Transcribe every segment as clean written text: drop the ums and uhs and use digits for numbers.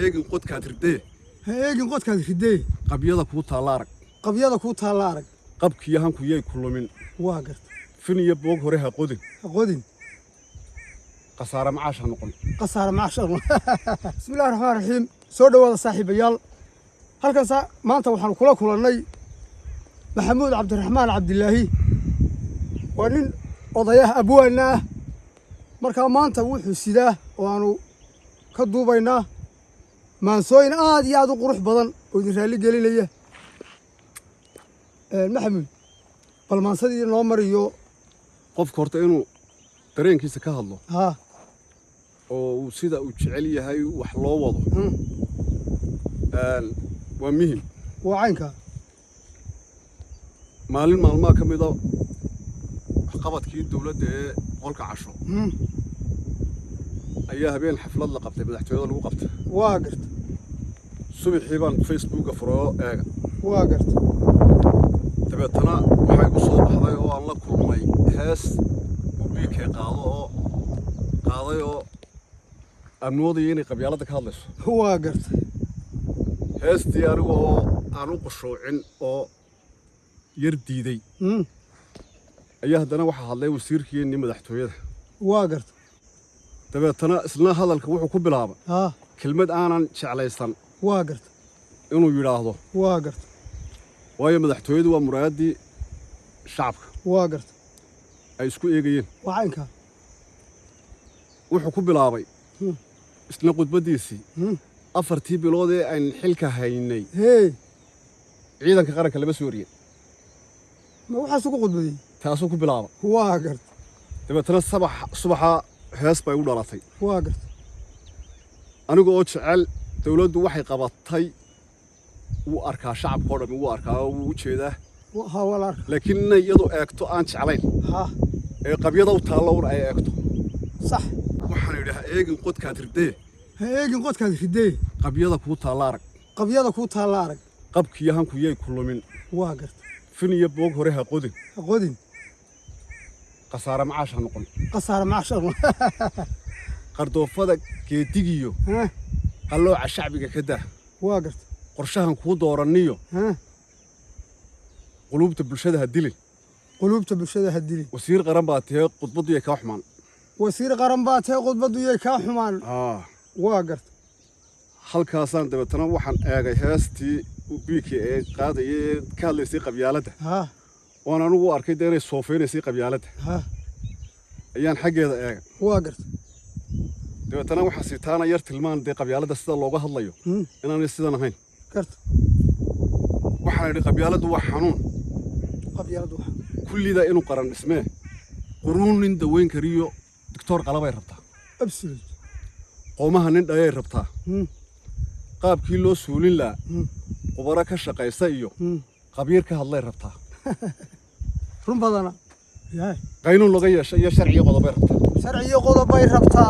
eegin qodkaad ridee ha eegin qodkaad ridee qabyada kuu taalaarag qabyada kuu taalaarag qabkiyo hanku yay kulumin waa garta fin iyo boog hore ha qodin qasaare macaash ha noqon qasaare macaash bismillaahir rahmaanir rahiim soo dhawaada saaxiibayaal halkan maanta waxaan kula kulannay maxamuud cabdiraxmaan cabdilaahi waa nin odayaha abwaana ah markaa maanta wuxuu sidaa oo aanu ka duubaynaa maansooyin aad iyo aad u qurux badan oo idin raalli gelinaya maxamuud bal maansadii noo mariyo qofka horta inuu dareenkiisa ka hadlo ها oo sida uu jecel yahay wax loo wado waa muhiim وعينك maalin maalmaha ka mid ah qabadkii dawladda ee qolka casho ayaa habeen xaflad la qabtay madaxtooyada lagu qabtay واقرت subaxii baan Facebook furo eega واقرت dabeetana waxay ku soo baxday oo aan la kulmay hees biikay qaaday oo amnoodii inay qabyaalada ka hadlayso واقرت heestii anigoo aan u qashoocin oo yar diiday ayaa haddana waxaa hadlay wasiirkeenii madaxtooyada واقرت dabeetana isna hadalka wuxuu ku bilaabay ها kelmad aanan jeclaysan واقرت inuu yiraahdo واقرت waayo madaxtooyadu waa muraadii shacabka واقرت ay isku eegayeen وعينك wuxuu ku bilaabay isna qudbadiisii afartii bilood ee aan xilka haynay هي ciidanka qaranka laba soo wariyay ما وحاسو قدبدي taasoo ku bilaabay واقرت dabeetana subaxa hees bay u dhalatay واقرت aniga oo jecel dawladdu waxay qabatay uu arkaa shacabka oo dhan uu arkaa uu u jeedaa ها ولا laakiin inay iyadu eegto aan jeclayn ها ee qabyada u taalo ay eegto صح waxaan idhahaa eegin qodkaad ridee ha eegin qodkaad ridee qabyada kuu taalaarag qabyada kuu taalaarag qabkiyo hanku yay kulumin واقرت fin iyo boog hore ha qodin قدين qasaare macaash ha noqon قصار معاش qardoofada geedigiyo ها qallooca shacbiga ka dah واقرت qorshahan kuu dooraniyo ها quluubta bulshada ha dilin قلوبته بالشدة هدلي wasiir qaran baa tahay khudbadu ay ka xumaan وسير قرن باته قطبدو يكا حمان واقرت halkaasaan dabeetana waxaan eegay heestii biikii ee qaadayay ka hadlaysay qabyaaladda ها waan anigu arkay inay soofeynaysay qabyaaladda ها ayaan xaggeeda eegay واقرت dabeetana waxaa sitaana yar tilmaan dee qabyaaladda sida looga hadlayo inaanay sidan ahayn كرت waxaan idhi qabyaaladdu waa xanuun قبيلة دوحة kullida inuu qaran dhismee quruun nin daweyn kariyo doctor qalabay rabtaa أبسلت qoomaha nin dhayay rabtaa qaabkii loo suulin lahaa qubaro ka shaqaysa iyo qabiir ka hadlay rabtaa رم بدنا يا qaynuun laga yeeshay iyo sharciyo qodobay rabtaa شرعي قضى باي ربطا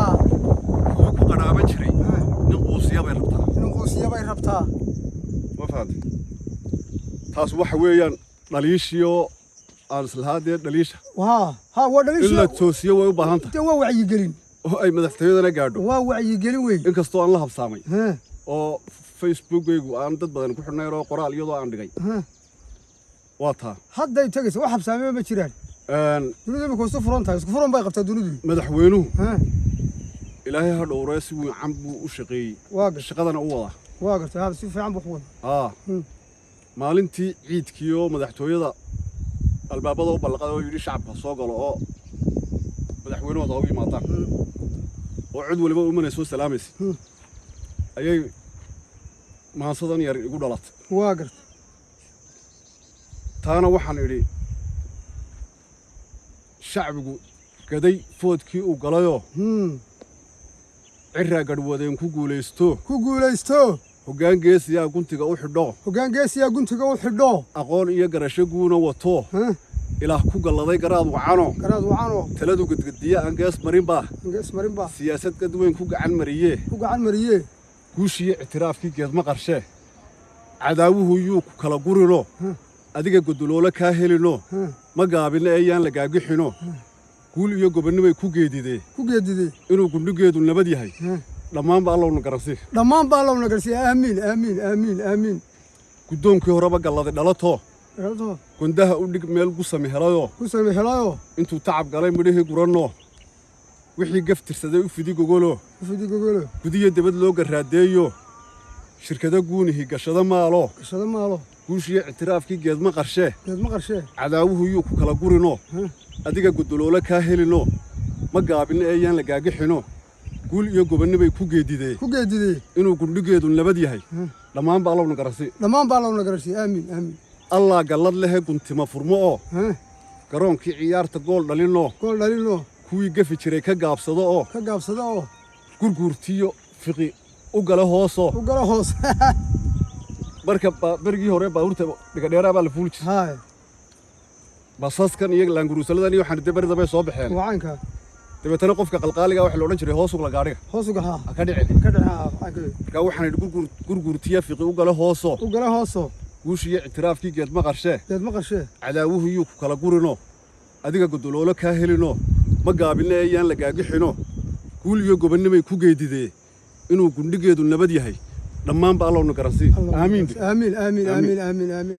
kuwa ku qadhaaban jiray nin quusiya bay rabtaa نقوسية باي ربطا ma fahantay taas waxa weeyaan dhaliishiyo aan islahaadee dhaliisha ها ها ودليش in la toosiyo way u baahan tahay انت وعي قلين oo ay madaxtooyadana gaadho وعي قلين وين inkastoo aan la habsaamay ها oo facebookaygu aan dad badan ku xidhnayn oo qoraal iyadoo aan dhigay ها waa taa هذا يتجس وحب سامي ما تشيران دنيا بكون صفران تاي صفران باي قبتها دنيا madaxweynuhu ها ilaahay ha dhowree si wacan buu u shaqeeyey واقر shaqadana u wadaa واقر هذا سيف عم بخون maalintii ciidkii oo madaxtooyada albaabada u ballaqada oo yidhi shacabka soo galo oo madaxweynahooda u yimaadaan oo cid waliba u imanaysa oo salaamaysa ayay maansadan yar igu dhalatay واقر taana waxaan idhi shacbigu gaday foodkii uu galayoo cirraa gadhwadeen ku guulaysto كوغوليستو hoggaan geesiyaa guntiga u xidho وكان جيسيا قنت جو حدو aqoon iyo garasho guuna wato ها ilaah ku galladay garaad wacano كراد وعانو taladu gadgadiya aan gees marin baa نقص مريمبا siyaasad gadweyn ku gacan mariyee كوغا عن مريه guushiyo ictiraafkii geedma qarshee cadaawuhu yuu ku kala gurino adiga godoloola kaa helino ma gaabinna eeyaan la gaagixino guul iyo gobonnimay ku geedidee كوغيدي inuu gundhigeedu nabad yahay dhammaan ba allowna garansii dhammaan baa lowna garsiiya aamiin aamiin aamiin aamiin guddoonkii horeba galladay dhalato rabto gundaha u dhig meel gu sami helayo ku soo helayo intuu tacab galay midhihii guranno wixii gaftirsaday u fidi gogolo fidi gogolo gudiyo dibad loo garaadeeyo shirkada guunihi gashada maalo gashada maalo guushiyo ictiraafkii geedma qarshe geedma qarshe cadaawuhu yuu ku kala gurino adiga guduloola kaa helino ma gaabinno eeyaan la gaagixino guul iyo gobonnibay ku geedidee inuu gundhigeedu nabad yahay dhammaan baa allowna garansii dhammaan baa lowna garsiiya aamiin aamiin allaa gallad lehe guntima furmo oo garoonkii ciyaarta gool dhalinoo kuwii gafi jiray ka gaabsado oo gurguurtiyo fiqi u gala hoosoo marka berigii hore baabuurta dhigadheeraa baa la fuuli jiray basaskan iyo laanguruusaladan iyo waxaan berida bay soo baxeen dabeetana qofka qalqaaliga waxa la odhan jiray hoosugla gaadhiga ka dhicin markaa waxaan idhi gurguurtiya fiqi u gala hoosoo guushiyo ictiraafkii geedma qarshee cadaawuhu yuu ku kala gurino adiga guduloola kaa helino ma gaabinno eeyaan la gaagixino guul iyo gobonnibay ku geedidee inuu gundhigeedu nabad yahay dhammaan ba allowna garansii aamiin aamiin aamiin aamiin aamiin